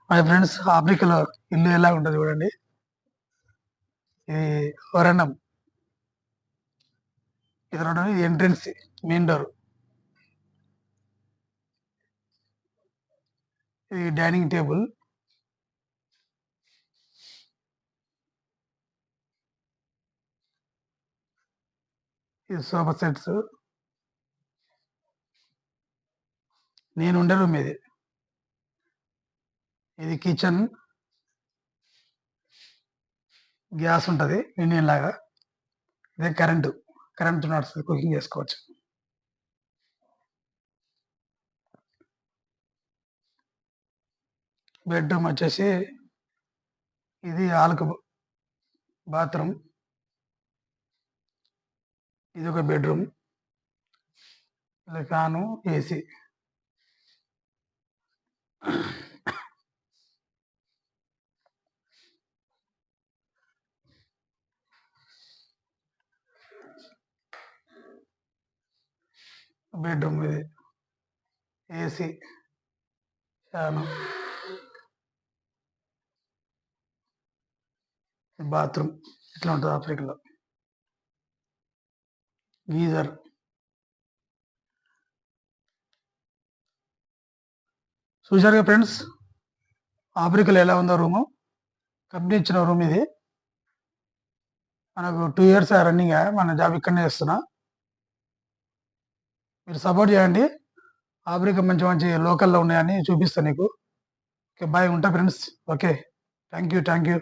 My friends ఆఫ్రికాలో ఇల్లు ఎలా ఉంటుంది చూడండి. ఇది వరండం. ఇది ఎంట్రన్స్ మెయిన్ డోర్. ఇది డైనింగ్ టేబుల్. ఇది సోఫా సెట్స్. నేను ఉండే రూమ్ ఇది. ఇది కిచెన్. గ్యాస్ ఉంటుంది ఇండియన్ లాగా. ఇదే కరెంటు నడుస్తుంది, కుకింగ్ చేసుకోవచ్చు. బెడ్రూమ్ వచ్చేసి ఇది ఆల్కు బాత్రూమ్. ఇది ఒక బెడ్రూమ్. ఇలా ఫ్యాను, ఏసీ. బెడ్రూమ్ ఇది. AC, fan. బాత్రూమ్ ఇట్లా ఉంటుంది ఆఫ్రికాలో. గీజర్. చూశారుగా ఫ్రెండ్స్, ఆఫ్రికాలో ఎలా ఉందో రూము. కంపెనీ ఇచ్చిన రూమ్ ఇది. మనకు 2 ఇయర్స్ రన్నింగ్. మన జాబ్ ఇక్కడనే చేస్తున్నా. మీరు సపోర్ట్ చేయండి. ఆఫ్రికా మంచి మంచి లోకల్లో ఉన్నాయని చూపిస్తాను నీకు. ఓకే, బాయ్, ఉంటా ఫ్రెండ్స్. Okay, thank you.